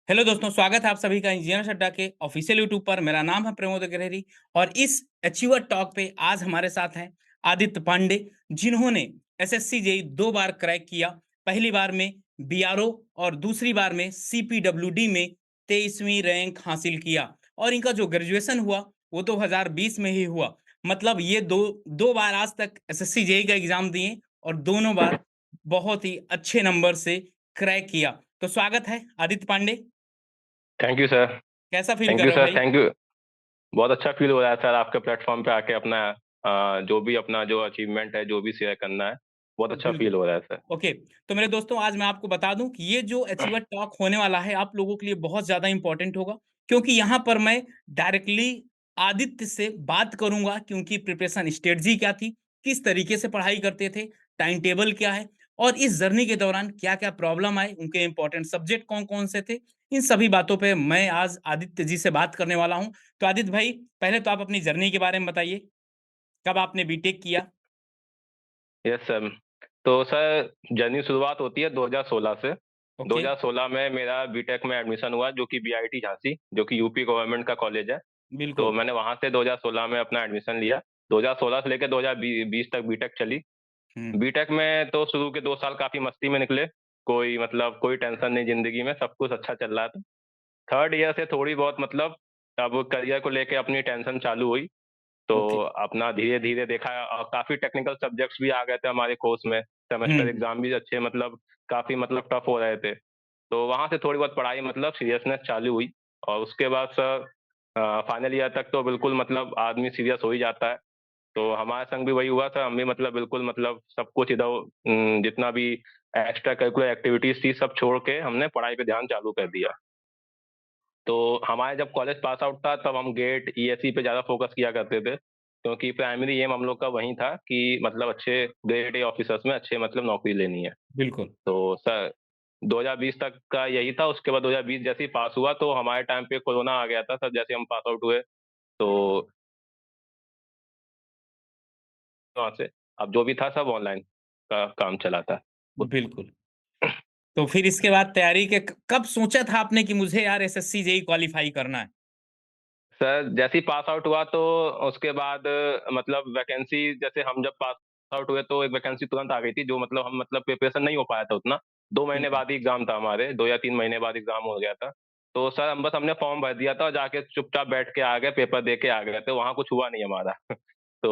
Hello दोस्तों, स्वागत है आप सभी का इंजीनियर अड्डा के ऑफिशियल यूट्यूब पर। मेरा नाम है प्रमोद अग्रहरी और इस अचीवर टॉक पे आज हमारे साथ हैं आदित्य पांडे, जिन्होंने एसएससी जेई 2 बार क्रैक किया। पहली बार में बीआरओ और दूसरी बार में सीपीडब्ल्यूडी में 23वीं रैंक हासिल किया और इनका जो ग्रेजुएशन हुआ वो 2020 में ही हुआ। मतलब ये दो दो बार आज तक एसएससी जेई का एग्जाम दिए और दोनों बार बहुत ही अच्छे नंबर से क्रैक किया। तो स्वागत है Aditya Pandey. Thank you sir. कैसा फ़ील थैंक कर यू रहे हो सर। भाई? Thank you. बहुत अच्छा फील हो रहा है सर, आपके प्लेटफॉर्म पे आके अपना जो भी अपना जो अचीवमेंट है, जो भी शेयर करना है, बहुत अच्छा फील बिल्कुल। हो रहा है सर। ओके, तो मेरे दोस्तों आज मैं आपको बता दूँ कि ये जो अचीवर टॉक होने वाला है आप लोगों के लिए बहुत ज़्यादा इम्पोर्टेंट होगा, क्योंकि यहाँ पर मैं डायरेक्टली आदित्य से बात करूँगा कि उनकी प्रिपरेशन स्ट्रेटजी क्या थी, किस तरीके से पढ़ाई करते थे, टाइम टेबल क्या है और इस जर्नी के दौरान क्या-क्या प्रॉब्लम आए, उनके इम्पोर्टेंट सब्जेक्ट कौन-कौन से थे, इन सभी बातों पे मैं आज आदित्य जी से बात करने वाला हूँ। तो आदित्य भाई, पहले तो आप अपनी जर्नी के बारे में बताइए, कब आपने बीटेक किया? Yes sir. तो सर जर्नी शुरुआत होती है 2016 से। ओके, 2016 में मेरा बीटेक में एडमिशन हुआ, जो कि बीआईटी झांसी, जो कि यूपी गवर्नमेंट का कॉलेज है। तो बिल्कुल। मैंने वहाँ से 2016 में अपना एडमिशन लिया। 2016 से लेकर 2020 तक बीटेक चली। हुँ, बीटेक में तो शुरू के 2 साल काफ़ी मस्ती में निकले। कोई मतलब कोई टेंशन नहीं ज़िंदगी में, सब कुछ अच्छा चल रहा था। थर्ड ईयर से थोड़ी बहुत मतलब अब करियर को लेके अपनी टेंशन चालू हुई। तो ओके। अपना धीरे-धीरे देखा, काफ़ी टेक्निकल सब्जेक्ट्स भी आ गए थे हमारे कोर्स में। हुँ, सेमेस्टर एग्ज़ाम भी अच्छे मतलब काफ़ी मतलब टफ हो रहे थे। तो वहाँ से थोड़ी बहुत पढ़ाई मतलब सीरियसनेस चालू हुई और उसके बाद सर फाइनल ईयर तक तो बिल्कुल मतलब आदमी सीरियस हो ही जाता है। तो हमारे संग भी वही हुआ था, हम भी मतलब बिल्कुल मतलब सब कुछ इधर जितना भी एक्स्ट्रा करिकुलर एक्टिविटीज़ थी सब छोड़ के हमने पढ़ाई पे ध्यान चालू कर दिया। तो हमारे जब कॉलेज पास आउट था तब हम गेट ईएसई पे ज़्यादा फोकस किया करते थे, क्योंकि प्राइमरी एम हम लोग का वही था कि मतलब अच्छे ग्रेड ए ऑफिसर्स में अच्छे मतलब नौकरी लेनी है। बिल्कुल। तो सर 2020 तक का यही था। उसके बाद 2020 जैसे ही पास हुआ तो हमारे टाइम पे कोरोना आ गया था सर, जैसे हम पास आउट हुए। तो वहाँ से अब जो भी था सब ऑनलाइन का काम चला था। बिल्कुल। तो फिर इसके बाद तैयारी के क कब सोचा था आपने कि मुझे यार एसएससी जेईई क्वालीफाई करना है? सर जैसे ही पास आउट हुआ तो उसके बाद मतलब वैकेंसी, जैसे हम जब पास आउट हुए तो एक वैकेंसी तुरंत आ गई थी, जो मतलब हम मतलब प्रिपरेशन नहीं हो पाया था उतना। 2 महीने बिल्कुल। बाद ही एग्ज़ाम था हमारे, 2 या 3 महीने बाद एग्ज़ाम हो गया था। तो सर हम बस हमने फॉर्म भर दिया था और जाके चुपचाप बैठ के आ गए, पेपर दे के आ गए थे, वहाँ कुछ हुआ नहीं हमारा। तो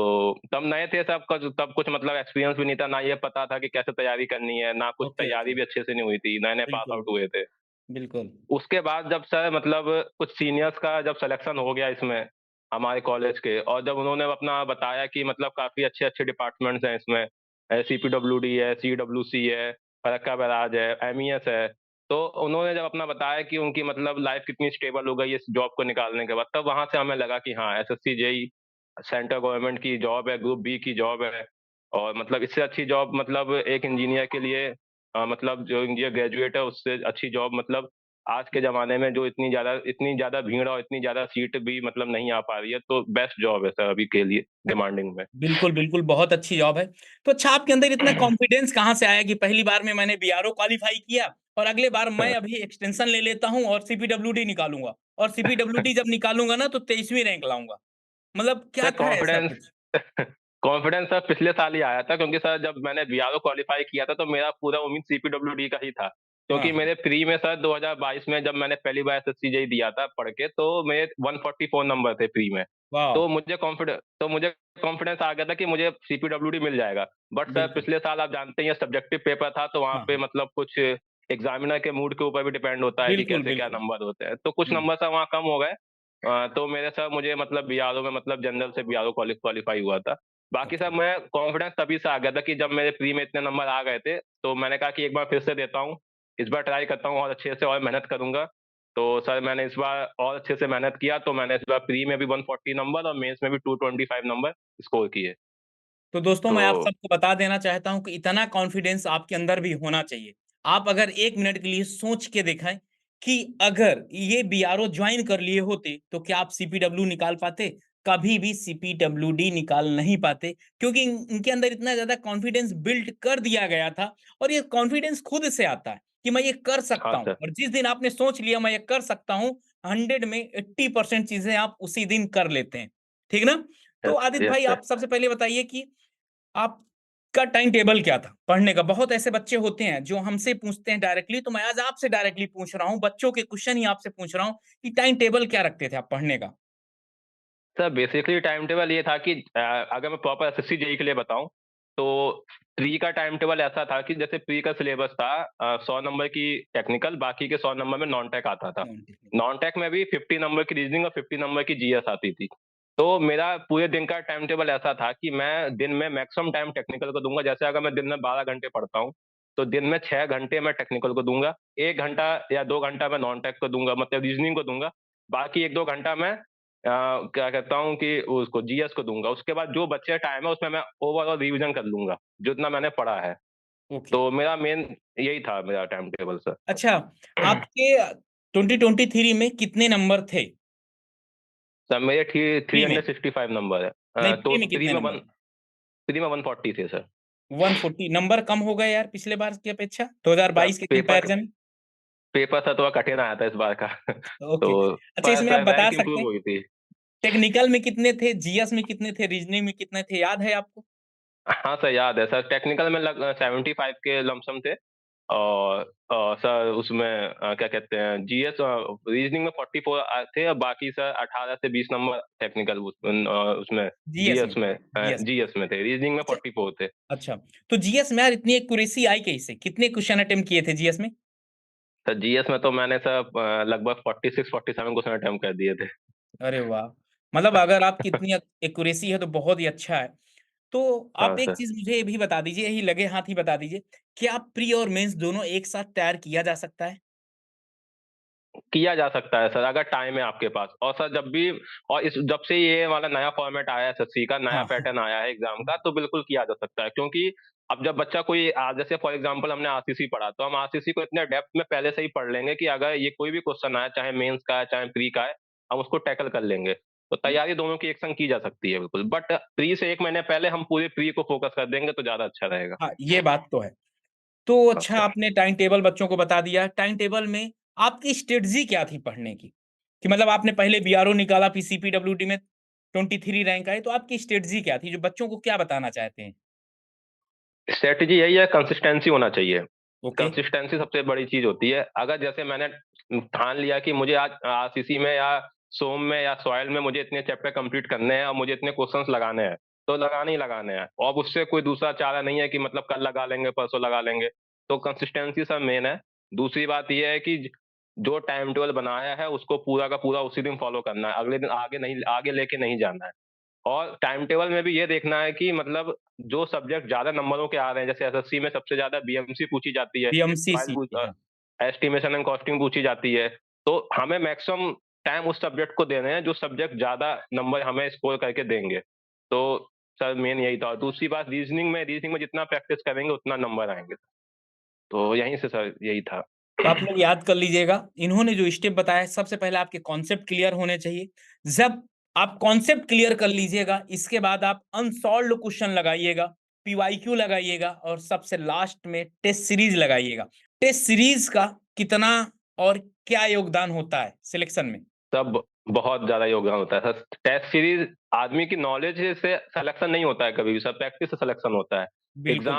तब नए थे सब कुछ, तब कुछ मतलब एक्सपीरियंस भी नहीं था, ना ये पता था कि कैसे तैयारी करनी है, ना कुछ ओके, ओके। तैयारी भी अच्छे से नहीं हुई थी, नए-नए पास बिल्कुल, आउट हुए थे। बिल्कुल। उसके बाद जब सर मतलब कुछ सीनियर्स का जब सिलेक्शन हो गया इसमें, हमारे कॉलेज के, और जब उन्होंने अपना बताया कि मतलब काफ़ी अच्छे-अच्छे डिपार्टमेंट्स हैं इसमें, सीपीडब्ल्यूडी है, सीडब्ल्यूसी है, फरक्का बैराज है, एमईएस है। तो उन्होंने जब अपना बताया कि उनकी मतलब लाइफ़ कितनी स्टेबल हो गई इस जॉब को निकालने के बाद, तब वहाँ से हमें लगा कि हाँ, एसएससी, जेईई सेंट्रल गवर्नमेंट की जॉब है, ग्रुप बी की जॉब है और मतलब इससे अच्छी जॉब मतलब एक इंजीनियर के लिए मतलब जो इंजीनियर ग्रेजुएट है उससे अच्छी जॉब मतलब आज के ज़माने में, जो इतनी ज़्यादा भीड़ और इतनी ज़्यादा सीट भी मतलब नहीं आ पा रही है, तो बेस्ट जॉब है सर अभी के लिए डिमांडिंग में। बिल्कुल, बिल्कुल, बहुत अच्छी जॉब है। तो अच्छा आपके अंदर इतना कॉन्फिडेंस कहाँ से आया कि पहली बार में मैंने बीआरओ क्वालीफाई किया और अगले बार मैं अभी एक्सटेंशन ले लेता हूँ और सीपीडब्ल्यूडी निकालूँगा और सीपीडब्ल्यूडी जब निकालूँगा ना तो 23वीं रैंक लाऊँगा। मतलब सर क्या था ऐसा कॉन्फिडेंस कुछ? कॉन्फिडेंस सर पिछले साल ही आया था, क्योंकि सर जब मैंने बीआरओ क्वालीफाई किया था तो मेरा पूरा उम्मीद सीपीडब्ल्यूडी का ही था। हाँ, क्योंकि हाँ। मेरे प्री में सर 2022 में जब मैंने पहली बार एसएससी जेईई दिया था पढ़ के, तो मेरे 144 नंबर थे प्री में। वॉव! तो मुझे कॉन्फिडेंस आ गया था कि मुझे सीपीडब्ल्यूडी मिल जाएगा। बट सर बिल्कुल। पिछले साल आप जानते ही हैं सब्जेक्टिव पेपर था, तो वहाँ हाँ, पे हाँ। मतलब कुछ एग्जामिनर के मूड के ऊपर भी डिपेंड होता है कि बिल्कुल, कैसे क्या बिल्कुल। नंबर होते हैं। तो कुछ हुँ, नंबर सर वहाँ कम हो गए। तो मेरे सर मुझे मतलब बीआरओ में मतलब जनरल से बीआरओ क्वालीफाई हुआ था। बाकी ओके। सर मैं कॉन्फिडेंस तभी से आ गया था कि जब मेरे प्री में इतने नंबर आ गए थे, तो मैंने कहा कि एक बार फिर से देता हूँ। इस बार ट्राई करता हूँ और अच्छे से और मेहनत करूँगा। तो सर मैंने इस बार और अच्छे से मेहनत किया, तो मैंने इस बार प्री में भी 140 नंबर और मेंस में भी 225 नंबर स्कोर किए। तो दोस्तों तो मैं आप सबको बता देना चाहता हूँ कि इतना कॉन्फिडेंस आपके अंदर भी होना चाहिए। आप अगर 1 मिनट के लिए सोच के दिखाएँ कि अगर ये बीआरओ जॉइन कर लिए होते, तो क्या आप सीपीडब्ल्यू निकाल पाते? कभी भी सीपीडब्ल्यूडी निकाल नहीं पाते क्योंकि इनके अंदर इतना ज़्यादा कॉन्फिडेंस बिल्ड कर दिया गया था और ये कॉन्फिडेंस खुद से आता है कि मैं ये कर हाँ सकता हूँ, सर। और जिस दिन आपने सोच लिया मैं ये कर सकता हूँ, 100 में 80% चीज़ें आप उसी दिन कर लेते हैं। ठीक ना? तो यस, आदित्य यस भाई सर। आप सबसे पहले बताइए कि आपका टाइम टेबल क्या था पढ़ने का? बहुत ऐसे बच्चे होते हैं जो हमसे पूछते हैं डायरेक्टली, तो मैं आज आपसे डायरेक्टली पूछ रहा हूँ, बच्चों के क्वेश्चन ही आपसे पूछ रहा हूँ कि टाइम टेबल क्या रखते थे आप पढ़ने का? सर बेसिकली टाइम टेबल ये था कि अगर मैं प्रॉपर एसएससी जेईई के लिए बताऊँ, तो प्री का टाइम टेबल ऐसा था कि जैसे प्री का सिलेबस था 100 नंबर की टेक्निकल, बाकी के 100 नंबर में नॉन टेक आता था। Non technical. नॉन टेक में भी 50 नंबर की रीजनिंग और 50 नंबर की जीएस आती थी। तो मेरा पूरे दिन का टाइम टेबल ऐसा था कि मैं दिन में मैक्सिमम टाइम टेक्निकल को दूँगा। जैसे अगर मैं दिन में 12 घंटे पढ़ता हूँ, तो दिन में 6 घंटे मैं टेक्निकल को दूँगा, 1 घंटा या 2 घंटा मैं नॉन टेक को दूँगा, मतलब रीजनिंग को दूँगा। बाकी 1-2 घंटा मैं क्या कहता हूँ कि उसको जीएस को दूँगा। उसके बाद जो बचे टाइम है उसमें मैं ओवरऑल रिवीजन कर लूँगा, जितना मैंने पढ़ा है। ओके। तो मेरा मेन यही था मेरा टाइम टेबल सर। अच्छा, आपके 2023 में कितने नंबर थे? सर मेरे प्री में? 365 नंबर है। नहीं, तो प्री में कितने नंबर? 140 थे सर। 140 नंबर कम हो गए यार पिछले बार की अपेक्षा, सर 2022 के पेपर कंपैरिजन में। पेपर था थोड़ा कठिन आया था इस बार का। ओके। तो अच्छा, पर इसमें आप सर बता रैंक सकते इम्प्रूव हैं हुई थी। टेक्निकल में कितने थे, जीएस में कितने थे, रीजनिंग में कितने थे, याद है आपको? हाँ सर याद है सर, टेक्निकल में 75 के लमसम थे। और सर उसमें क्या कहते हैं जीएस रीजनिंग में 44 थे, और बाकी सर 18 से 20 नंबर टेक्निकल उसमें जीएस में? जीएस में जीएस में। जीएस में थे, रीजनिंग में अच्छा। 44 थे। अच्छा, तो जीएस में यार इतनी एक्यूरेसी आई कैसे? कितने क्वेश्चन अटेम्प्ट किए थे जीएस में? सर जीएस में तो मैंने सर लगभग 46 47 क्वेश्चन अटेम्प्ट कर दिए थे। अरे वाह! मतलब अगर आपकी इतनी एक्यूरेसी है तो बहुत ही अच्छा है। तो हाँ आप एक सर। चीज़ मुझे ये भी बता दीजिए, यही लगे हाथ ही बता दीजिए, क्या प्री और मेंस दोनों एक साथ तैयार किया जा सकता है? किया जा सकता है सर, अगर टाइम है आपके पास। और सर जब भी, और इस जब से ये वाला नया फॉर्मेट आया है एसएससी का, नया हाँ, हाँ। पैटर्न आया है एग्जाम का, तो बिल्कुल किया जा सकता है। क्योंकि अब जब बच्चा कोई जैसे फॉर एग्जांपल हमने आरसीसी पढ़ा, तो हम आरसीसी को इतने डेप्थ में पहले से ही पढ़ लेंगे कि अगर ये कोई भी क्वेश्चन आए, चाहे मेंस का है चाहे प्री का है, हम उसको टैकल कर लेंगे। तो तैयारी दोनों की एक संग की जा सकती है बिल्कुल, बट प्री से 1 महीने पहले हम पूरे प्री को फोकस कर देंगे तो ज्यादा अच्छा रहेगा। हाँ, ये बात तो है। तो हाँ अच्छा, सर। आपने टाइम टेबल बच्चों को बता दिया। टाइम टेबल में आपकी स्ट्रेटजी क्या थी पढ़ने की? कि मतलब आपने पहले बीआरओ निकाला, फिर सीपीडब्ल्यूडी में 23 रैंक आए, तो आपकी स्ट्रेटजी क्या थी? जो बच्चों को क्या बताना चाहते हैं? स्ट्रैटेजी यही है, कंसिस्टेंसी होना चाहिए। ओके। कंसिस्टेंसी सबसे बड़ी चीज होती है। अगर जैसे मैंने ठान लिया कि मुझे आज आरसीसी में या सोम में या सॉइल में मुझे इतने चैप्टर कंप्लीट करने हैं और मुझे इतने क्वेश्चंस लगाने हैं, तो लगाने ही लगाने हैं, और उससे कोई दूसरा चारा नहीं है कि मतलब कल लगा लेंगे परसों लगा लेंगे। तो कंसिस्टेंसी सब मेन है। दूसरी बात यह है कि जो टाइम टेबल बनाया है उसको पूरा का पूरा उसी दिन फॉलो करना है, अगले दिन आगे नहीं, आगे लेके नहीं जाना है। और टाइम टेबल में भी ये देखना है कि मतलब जो सब्जेक्ट ज़्यादा नंबरों के आ रहे हैं, जैसे एसएससी में सबसे ज़्यादा बीएमसी पूछी जाती है, बीएमसी फाइल सीटी, हाँ। एस्टिमेशन एंड कॉस्टिंग पूछी जाती है, तो हमें मैक्सिमम टाइम उस सब्जेक्ट को देने हैं जो सब्जेक्ट ज़्यादा नंबर हमें स्कोर करके देंगे। तो सर मेन यही था। और दूसरी बात, रीजनिंग में जितना प्रैक्टिस करेंगे उतना नंबर आएँगे। तो यहीं से सर यही था। तो आप लोग याद कर लीजिएगा, इन्होंने जो स्टेप बताया है, सबसे पहले आपके कॉन्सेप्ट क्लियर होने चाहिए। जब आप कॉन्सेप्ट क्लियर कर लीजिएगा, इसके बाद आप अनसॉल्व्ड क्वेश्चन लगाइएगा, पीवाईक्यू लगाइएगा, और सबसे लास्ट में टेस्ट सीरीज लगाइएगा। टेस्ट सीरीज का कितना और क्या योगदान होता है सिलेक्शन में? तब बहुत ज़्यादा योगदान होता है सर। टेस्ट सीरीज़ आदमी की नॉलेज से सिलेक्शन नहीं होता है कभी भी सर, प्रैक्टिस से सिलेक्शन होता है। बिल्कुल सही।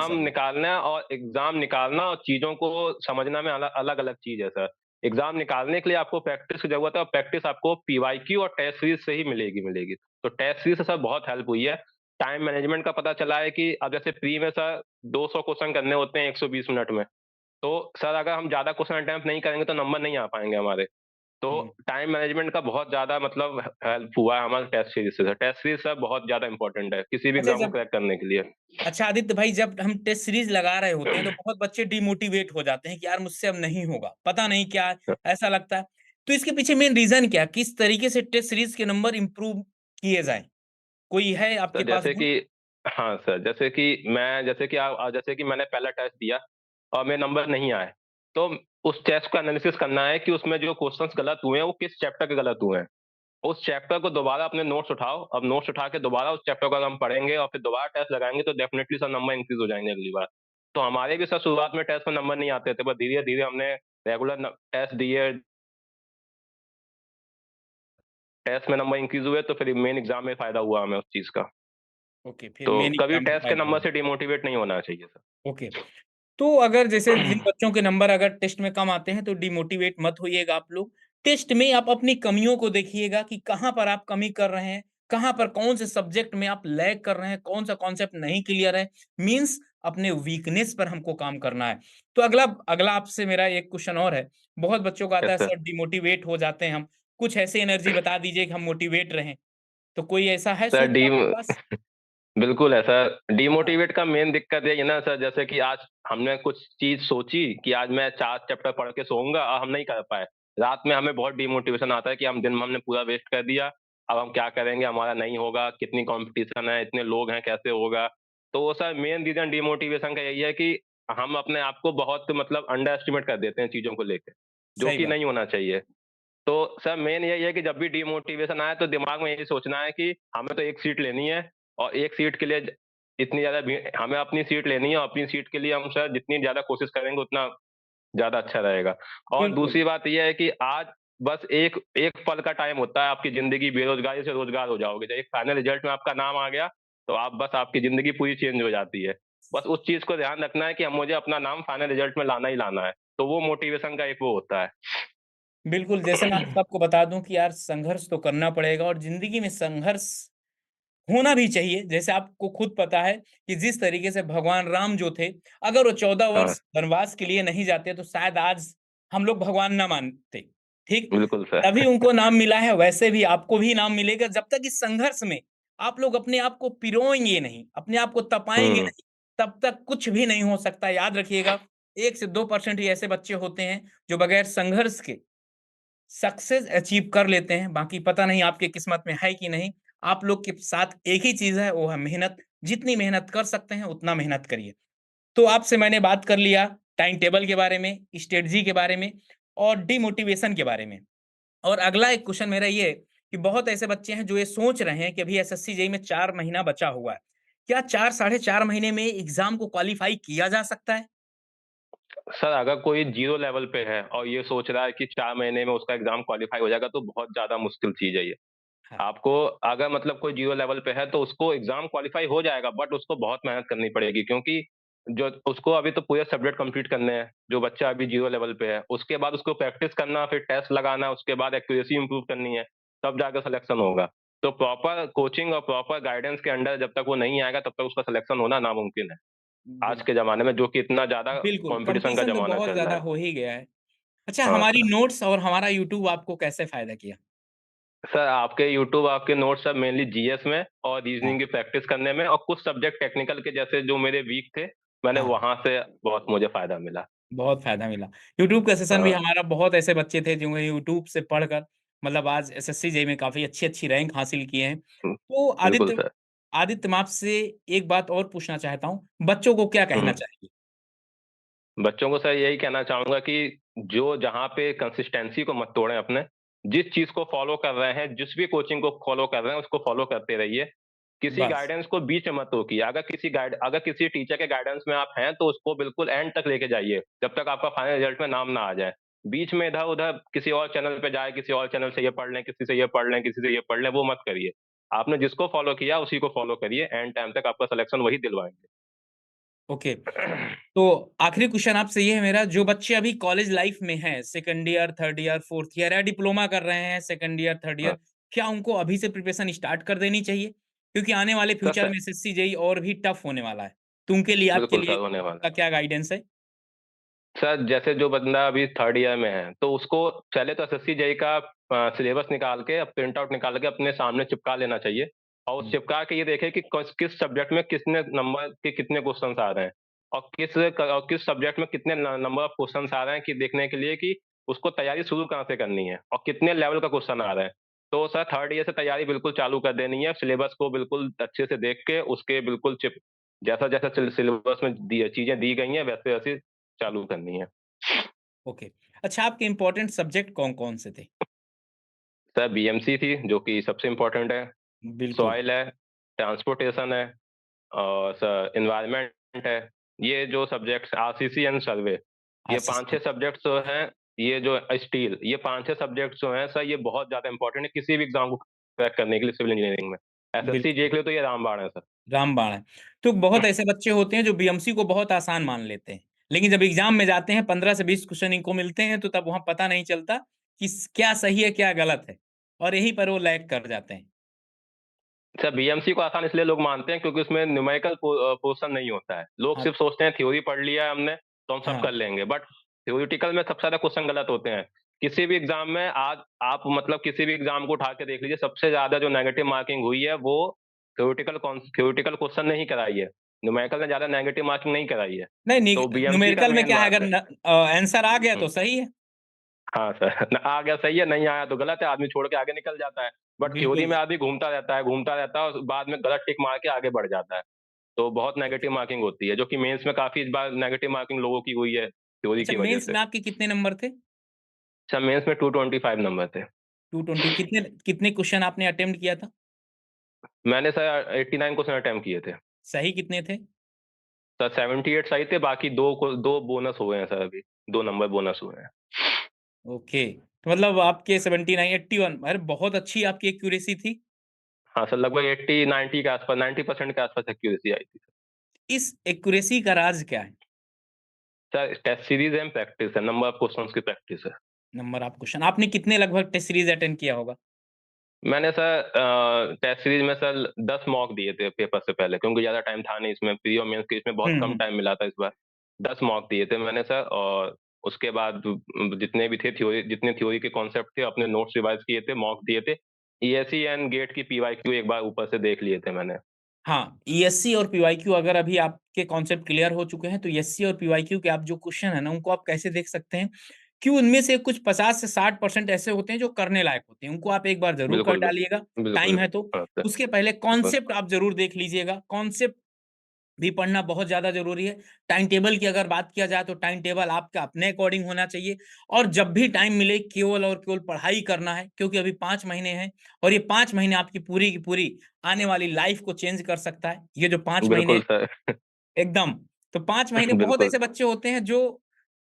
एग्ज़ाम निकालना और चीज़ों को समझना में अलग-अलग चीज़ है सर। एग्ज़ाम निकालने के लिए आपको प्रैक्टिस की ज़रूरत है, और प्रैक्टिस आपको पीवाईक्यू और टेस्ट सीरीज़ से ही मिलेगी। तो टेस्ट सीरीज़ से सर बहुत हेल्प हुई है। टाइम मैनेजमेंट का पता चला है कि अब जैसे प्री में सर 200 क्वेश्चन करने होते हैं 120 मिनट में। तो सर अगर हम ज़्यादा क्वेश्चन अटेम्प्ट नहीं करेंगे तो नंबर नहीं आ पाएँगे हमारे। तो हुँ। टाइम मैनेजमेंट का बहुत ज़्यादा मतलब हेल्प हुआ है हमारे टेस्ट सीरीज़ से। टेस्ट सीरीज़ सर बहुत ज़्यादा इम्पोर्टेंट है, किसी भी अच्छा, एग्ज़ाम को जब क्रैक करने के लिए। अच्छा आदित्य भाई, जब हम टेस्ट सीरीज लगा रहे होते हैं तो बहुत बच्चे डिमोटिवेट हो जाते हैं कि यार मुझसे अब नहीं होगा, पता नहीं क्या है, ऐसा लगता है। तो इसके पीछे मेन रीजन क्या है? किस तरीके से टेस्ट सीरीज के नंबर इम्प्रूव किए जाएँ? कोई है आपके सर पास जैसे गुण? कि हाँ सर, जैसे कि मैंने पहला टेस्ट दिया और मेरे नंबर नहीं आए, तो उस टेस्ट का एनालिसिस करना है कि उसमें जो क्वेश्चन्स गलत हुए हैं, वो किस चैप्टर के गलत हुए हैं। उस चैप्टर को दोबारा अपने नोट्स उठाओ, अब नोट्स उठा के दोबारा उस चैप्टर को अगर हम पढ़ेंगे और फिर दोबारा टेस्ट लगाएँगे तो डेफिनिटली सर नंबर इंक्रीज़ हो जाएँगे अगली बार। तो हमारे भी सर शुरुआत में टेस्ट में नंबर नहीं आते थे, पर धीरे-धीरे हमने रेगुलर टेस्ट दिए, टेस्ट में नंबर इंक्रीज़ हुए, तो फिर मेन एग्ज़ाम में फ़ायदा हुआ हमें उस चीज़ का। ओके, फिर तो मेन कभी एग्ज़ाम में टेस्ट के फ़ायदा नंबर हुआ। से डिमोटिवेट नहीं होना चाहिए सर। ओके। तो अगर जैसे जिन बच्चों के नंबर अगर टेस्ट में कम आते हैं तो डिमोटिवेट मत होइएगा आप लोग। टेस्ट में आप अपनी कमियों को देखिएगा कि कहाँ पर आप कमी कर रहे हैं, कहाँ पर कौन से सब्जेक्ट में आप लैग कर रहे हैं, कौन-सा कॉन्सेप्ट नहीं क्लियर है। मीन्स अपने वीकनेस पर हमको काम करना है। तो अगला अगला आपसे मेरा एक क्वेश्चन और है। बहुत बच्चों का आता यस है सर। सर डिमोटिवेट हो जाते हैं हम। कुछ ऐसी एनर्जी बता दीजिए कि हम मोटिवेट रहें। तो कोई ऐसा है सर सूत्र डीम आपके पास? बिल्कुल है सर। हाँ, डिमोटिवेट का मेन दिक्कत यही है ना सर, जैसे कि आज हमने कुछ चीज़ सोची कि आज मैं 4 चैप्टर पढ़ के सोऊँगा और हम नहीं कर पाए। रात में हमें बहुत डिमोटिवेशन आता है कि हम दिन में हमने पूरा वेस्ट कर दिया, अब हम क्या करेंगे, हमारा नहीं होगा, कितनी कॉम्पिटिशन है, इतने लोग हैं, कैसे होगा? तो वो सर मेन रीज़न डिमोटिवेशन का यही है कि हम अपने आप को बहुत मतलब अंडर एस्टिमेट कर देते हैं चीज़ों को लेके, जो सही कि बात। नहीं होना चाहिए। तो सर मेन यही है कि जब भी डिमोटिवेशन आए तो दिमाग में यही सोचना है कि हमें तो एक सीट लेनी है और एक सीट के लिए इतनी ज़्यादा भीड़, हमें अपनी सीट लेनी है और अपनी सीट के लिए हम सर जितनी ज़्यादा कोशिश करेंगे उतना ज़्यादा अच्छा रहेगा। और बिल्कुल, दूसरी बात ये है कि आज बस एक एक पल का टाइम होता है, आपकी ज़िंदगी बेरोज़गारी से रोज़गार हो जाओगे। जब एक फाइनल रिज़ल्ट में आपका नाम आ गया, तो आप बस आपकी ज़िंदगी पूरी चेंज हो जाती है। बस उस चीज़ को ध्यान रखना है कि अब मुझे अपना नाम फाइनल रिज़ल्ट में लाना ही लाना है। तो वो मोटिवेशन का एक वो होता है। बिल्कुल, जैसे मैं आप सबको बता दूँ कि यार संघर्ष तो करना पड़ेगा और ज़िंदगी में संघर्ष होना भी चाहिए। जैसे आपको खुद पता है कि जिस तरीके से भगवान राम जो थे, अगर वो 14 हाँ, वर्ष वनवास के लिए नहीं जाते तो शायद आज हम लोग भगवान ना मानते, ठीक? बिल्कुल तभी सर। उनको नाम मिला है, वैसे भी आपको भी नाम मिलेगा जब तक इस संघर्ष में आप लोग अपने आप को पिरोएँगे नहीं, अपने आप को तपाएँगे हुँ। नहीं, तब तक कुछ भी नहीं हो सकता। याद रखिएगा 1 से 2% ही ऐसे बच्चे होते हैं जो बगैर संघर्ष के सक्सेस अचीव कर लेते हैं, बाकी पता नहीं आपकी किस्मत में है कि नहीं। आप लोग के साथ एक ही चीज़ है, वो है मेहनत। जितनी मेहनत कर सकते हैं, उतना मेहनत करिए। तो आपसे मैंने बात कर लिया टाइम टेबल के बारे में, स्ट्रेटजी के बारे में और डिमोटिवेशन के बारे में। और अगला एक क्वेश्चन मेरा ये है कि बहुत ऐसे बच्चे हैं जो ये सोच रहे हैं कि अभी एसएससी जेईई में 4 महीना बचा हुआ है। क्या 4 साढ़े 4 महीने में एग्ज़ाम को क्वालीफाई किया जा सकता है? सर अगर कोई ज़ीरो लेवल पे है और ये सोच रहा है कि 4 महीने में उसका एग्ज़ाम क्वालीफाई हो जाएगा, तो बहुत ज़्यादा मुश्किल चीज़ है ये। हाँ, आपको अगर मतलब कोई ज़ीरो लेवल पे है तो उसको एग्ज़ाम क्वालीफाई हो जाएगा, बट उसको बहुत मेहनत करनी पड़ेगी, क्योंकि जो उसको अभी तो पूरे सब्जेक्ट कंप्लीट करने हैं, जो बच्चा अभी ज़ीरो लेवल पे है। उसके बाद उसको प्रैक्टिस करना, फिर टेस्ट लगाना, उसके बाद एक्यूरेसी इम्प्रूव करनी है, तब जाकर सिलेक्शन होगा। तो प्रॉपर कोचिंग और प्रॉपर गाइडेंस के अंडर जब तक वो नहीं आएगा, तब तक उसका सिलेक्शन होना नामुमकिन है। आज के बिल्कुल। ज़माने में जो कि इतना ज़्यादा बिल्कुल, कॉम्पिटिशन का कॉम्पिटिशन तो ज़माना बहुत चल रहा ज़्यादा है। हो ही गया है। अच्छा, हाँ हमारी सर। नोट्स और हमारा यूट्यूब आपको कैसे फ़ायदा किया? सर आपके यूट्यूब आपके नोट्स सब मेनली जीएस में और हाँ, रीजनिंग की प्रैक्टिस करने में, और कुछ सब्जेक्ट टेक्निकल के जैसे जो मेरे वीक थे, मैंने हाँ, वहाँ से बहुत मुझे फ़ायदा मिला। बहुत फ़ायदा मिला। यूट्यूब का सेशन भी हाँ। हमारा बहुत ऐसे बच्चे थे जो यूट्यूब से पढ़कर मतलब आज एसएससी जेईई में काफ़ी अच्छी-अच्छी रैंक हासिल किए हैं। हुँ, तो बिल्कुल सर। आदित्य मैं आपसे एक बात और पूछना चाहता हूँ, बच्चों को क्या कहना हुँ। चाहेंगे? बच्चों को सर यही कहना चाहूँगा कि जो जहाँ पे कंसिस्टेंसी को मत तोड़ें अपने, जिस चीज़ को फ़ॉलो कर रहे हैं, जिस भी कोचिंग को फ़ॉलो कर रहे हैं, उसको फ़ॉलो करते रहिए। किसी बस, गाइडेंस को बीच में मत रोकिए। अगर किसी टीचर के गाइडेंस में आप हैं, तो उसको बिल्कुल एंड तक लेके जाइए, जब तक आपका फाइनल रिजल्ट में नाम ना आ जाए। बीच में इधर-उधर किसी और चैनल पे जाए, किसी और चैनल से ये पढ़ लें, किसी से ये पढ़ लें, किसी से ये पढ़ लें, वो मत करिए। आपने जिसको फ़ॉलो किया, उसी को फ़ॉलो करिए, एंड टाइम तक आपका सिलेक्शन वही दिलवाएँगे। ओके। तो आखिरी क्वेश्चन आपसे ये है मेरा, जो बच्चे अभी कॉलेज लाइफ में हैं, second year, third year, fourth year या डिप्लोमा कर रहे हैं, सेकंड ईयर, थर्ड ईयर, हाँ, क्या उनको अभी से प्रिपरेशन स्टार्ट कर देनी चाहिए? क्योंकि आने वाले सर फ्यूचर स में एसएससी जेईई और भी टफ होने वाला है। तो उनके लिए आपके बिल्कुल लिए सर, होने वाला का है। क्या गाइडेंस है? सर जैसे जो बंदा अभी थर्ड ईयर में है, तो उसको पहले तो एसएससी जेईई का सिलेबस निकाल के, प्रिंट आउट निकाल के अपने सामने चिपका लेना चाहिए, और उस हुँ, चिपका के ये देखे कि किस सब्जेक्ट में कितने नंबर के कितने क्वेश्चंस आ रहे हैं, और किस सब्जेक्ट में कितने नंबर ऑफ क्वेश्चंस आ रहे हैं, कि देखने के लिए कि उसको तैयारी शुरू कहाँ से करनी है और कितने लेवल का क्वेश्चन आ रहा है। तो सर थर्ड ईयर से तैयारी बिल्कुल चालू कर देनी है, सिलेबस को बिल्कुल अच्छे से देख के उसके बिल्कुल चिप जैसा जैसा सिलेबस में चीजें दी गई हैं, वैसे वैसे चालू करनी है। ओके। अच्छा, आपके इम्पोर्टेंट सब्जेक्ट कौन-कौन से थे? सर बीएमसी थी, जो कि सबसे इम्पोर्टेंट है, बिल्कुल, सॉइल है, ट्रांसपोर्टेशन है, और सर एनवायरनमेंट है, ये जो सब्जेक्ट्स आरसीसी एंड सर्वे, ये आरसीसी। 5-6 सब्जेक्ट्स जो हैं, ये जो स्टील, ये 5-6 सब्जेक्ट्स जो हैं सर, ये बहुत ज़्यादा इंपॉर्टेंट है किसी भी एग्ज़ाम को क्रैक करने के लिए सिविल इंजीनियरिंग में। एसएससी बिल्कुल, जे के लिए तो ये रामबाण है सर। रामबाण है। तो बहुत ऐसे बच्चे होते हैं जो बीएमसी को बहुत आसान मान लेते हैं। लेकिन जब एग्ज़ाम में जाते हैं 15 से 20 क्वेश्चन इनको मिलते हैं तो तब वहाँ पता नहीं चलता कि स क्या सही है, क्या गलत है। और यहीं पर वो लैग कर जाते हैं। अच्छा, बीएमसी को आसान इसलिए लोग मानते हैं क्योंकि उसमें न्यूमेरिकल पोर्शन नहीं होता है। लोग हाँ, सिर्फ़ सोचते हैं थ्योरी पढ़ लिया है हमने, तो हम सब हाँ। कर लेंगे, बट थ्योरेटिकल में सबसे ज़्यादा क्वेश्चन गलत होते हैं। किसी भी एग्ज़ाम में आज आप मतलब किसी भी एग्ज़ाम को उठा के देख लीजिए, सबसे ज़्यादा जो नेगेटिव मार्किंग हुई है वो थ्योरेटिकल क्वेश्चन ने ही कराई है। न्यूमेरिकल ने ज़्यादा नेगेटिव मार्किंग नहीं कराई है। नहीं, तो बीएमसी का न्यूमेरिकल में मेन क्या है, बात अगर है। आंसर आ गया हुँ। तो सही है। हाँ सर, न आ गया सही है, नहीं आया तो गलत है, आदमी छोड़ के आगे निकल जाता है। बट थ्योरी बिल्कुल। में आदमी घूमता रहता है और बाद में गलत टिक मार के आगे बढ़ जाता है। तो बहुत नेगेटिव मार्किंग होती है, जो कि मेंस में काफ़ी इस बार नेगेटिव मार्किंग लोगों की हुई है, थ्योरी अच्छा, की वजह मेंस से। में आपके कितने नंबर थे? अच्छा, मेंस में 225 नंबर थे। 220, कितने कितने क्वेश्चन आपने अटेम्प्ट किया था? मैंने सर 89 क्वेश्चन अटेम्प्ट किए थे। सही कितने थे? सर 78 सही थे, बाकी 2 बोनस हुए हैं सर अभी, 2 नंबर बोनस हुए हैं। ओके। तो मतलब आपके 79, 81, अरे बहुत अच्छी आपकी एक्यूरेसी थी। हाँ सर, लगभग 80-90 के आस-पास, 90% के आस-पास एक्यूरेसी आई थी। इस एक्यूरेसी का राज क्या है? Sir test series and practice है, नंबर ऑफ क्वेश्चन्स की प्रैक्टिस है। नंबर ऑफ क्वेश्चन आपने कितने लगभग टेस्ट सीरीज़ अटेंड किया होगा? मैंने सर टेस्ट सीरीज़ में सर 10 मॉक दिए थे पेपर से पहले, क्योंकि ज़्यादा टाइम था नहीं इसमें, प्री और मेंस के इसमें बहुत हुँ, कम हुँ। टाइम मिला था इस बार। 10 मॉक दिए थे मैंने सर, और उसके बाद जितने भी थे जितने थ्योरी के कॉन्सेप्ट थे, अपने नोट्स रिवाइज़ किए थे, मॉक दिए थे। ईएसई एंड गेट की पीवाईक्यू एक बार ऊपर से देख लिए थे मैंने। हाँ, ईएससी और पीवाईक्यू अगर अभी आपके कॉन्सेप्ट क्लियर हो चुके हैं, तो ईएससी और पीवाईक्यू के आप जो क्वेश्चन है ना, उनको आप कैसे देख सकते हैं कि उनमें से कुछ 50 से 60% ऐसे होते हैं जो करने लायक होते हैं। उनको आप एक बार ज़रूर कर बिल्कुल, डालिएगा, बिल्कुल। टाइम है तो। हाँ सर, उसके पहले बिल्कुल। कॉन्सेप्ट आप ज़रूर देख लीजिएगा। कॉन्सेप्ट भी पढ़ना बहुत ज़्यादा ज़रूरी है। टाइम टेबल की अगर बात किया जाए तो टाइम टेबल आपका अपने अकॉर्डिंग होना चाहिए, और जब भी टाइम मिले केवल और केवल पढ़ाई करना है, क्योंकि अभी 5 महीने हैं और ये 5 महीने आपकी पूरी की पूरी आने वाली लाइफ़ को चेंज कर सकता है। ये जो 5 महीने बिल्कुल सर। एकदम, तो 5 महीने बहुत बिल्कुल। ऐसे बच्चे होते हैं जो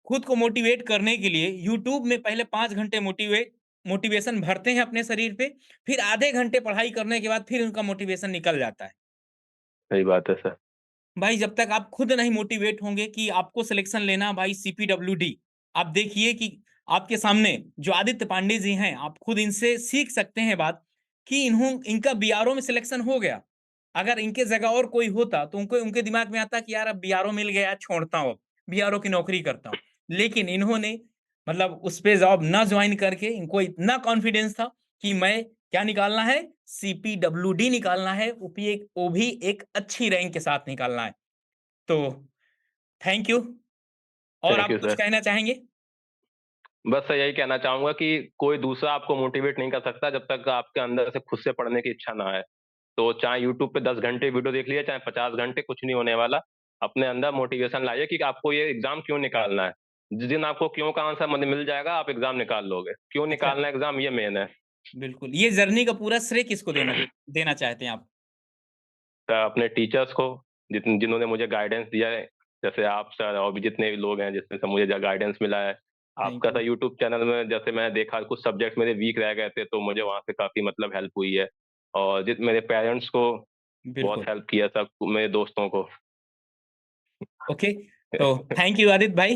खुद को मोटिवेट करने के लिए यूट्यूब में पहले 5 घंटे मोटिवेशन भरते हैं अपने शरीर पे, फिर आधे घंटे पढ़ाई करने के बाद फिर उनका मोटिवेशन निकल जाता है। सही बात है सर। भाई जब तक आप खुद नहीं मोटिवेट होंगे कि आपको सिलेक्शन लेना भाई सीपीडब्ल्यूडी, आप देखिए कि आपके सामने जो आदित्य पांडे जी हैं, आप खुद इनसे सीख सकते हैं बात कि इनका बीआरओ में सिलेक्शन हो गया। अगर इनके जगह और कोई होता तो उनको उनके दिमाग में आता कि यार अब बीआरओ मिल गया, छोड़ता हूँ अब, बीआरओ की नौकरी करता हूँ। लेकिन इन्होंने मतलब उस पे जॉब ना जॉइन करके इनको इतना कॉन्फिडेंस था कि मैं क्या निकालना है? सीपीडब्ल्यूडी निकालना है, वो भी एक अच्छी रैंक के साथ निकालना है। तो थैंक यू। और थैंक आप यू कुछ सर। कहना चाहेंगे? बस सर यही कहना चाहूँगा कि कोई दूसरा आपको मोटिवेट नहीं कर सकता जब तक आपके अंदर से खुद से पढ़ने की इच्छा ना आए। तो चाहे यूट्यूब पे 10 घंटे वीडियो देख लिए, चाहे 50 घंटे, कुछ नहीं होने वाला। अपने अंदर मोटिवेशन लाइए कि आपको ये एग्ज़ाम क्यों निकालना है। जिस दिन आपको क्यों का आंसर मिल जाएगा, आप एग्ज़ाम निकाल लोगे। क्यों अच्छा, निकालना है एग्ज़ाम, ये मेन है। बिल्कुल, ये जर्नी का पूरा श्रेय किसको देना चाहते हैं आप? अपने टीचर्स को, जिन्होंने मुझे गाइडेंस दिया है, जैसे आप सर और भी जितने भी लोग हैं जिसमें से मुझे गाइडेंस मिला है। थैंक आपका यू। सर यूट्यूब चैनल में जैसे मैंने देखा कुछ सब्जेक्ट्स मेरे वीक रह गए थे, तो मुझे वहाँ से काफ़ी मतलब हेल्प हुई है। और मेरे पेरेंट्स को बहुत बिल्कुल, हेल्प किया, सब मेरे दोस्तों को। ओके। तो थैंक यू आदित्य भाई।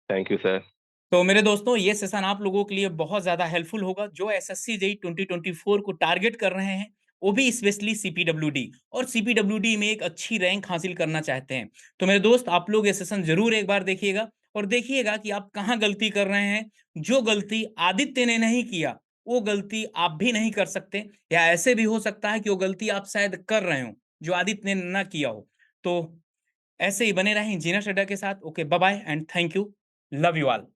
Thank you sir. तो मेरे दोस्तों ये सेशन आप लोगों के लिए बहुत ज़्यादा हेल्पफुल होगा जो एसएससी जेईई 2024 को टारगेट कर रहे हैं, वो भी स्पेशली सीपीडब्ल्यूडी और सीपीडब्ल्यूडी में एक अच्छी रैंक हासिल करना चाहते हैं। तो मेरे दोस्त आप लोग ये सेशन ज़रूर एक बार देखिएगा और देखिएगा कि आप कहाँ गलती कर रहे हैं। जो गलती आदित्य ने नहीं किया, वो गलती आप भी नहीं कर सकते, या ऐसे भी हो सकता है कि वो गलती आप शायद कर रहे हो, जो आदित्य ने ना किया हो। तो ऐसे ही बने रहें इंजीनियर अड्डा के साथ। Okay, bye bye and thank you. Love you all.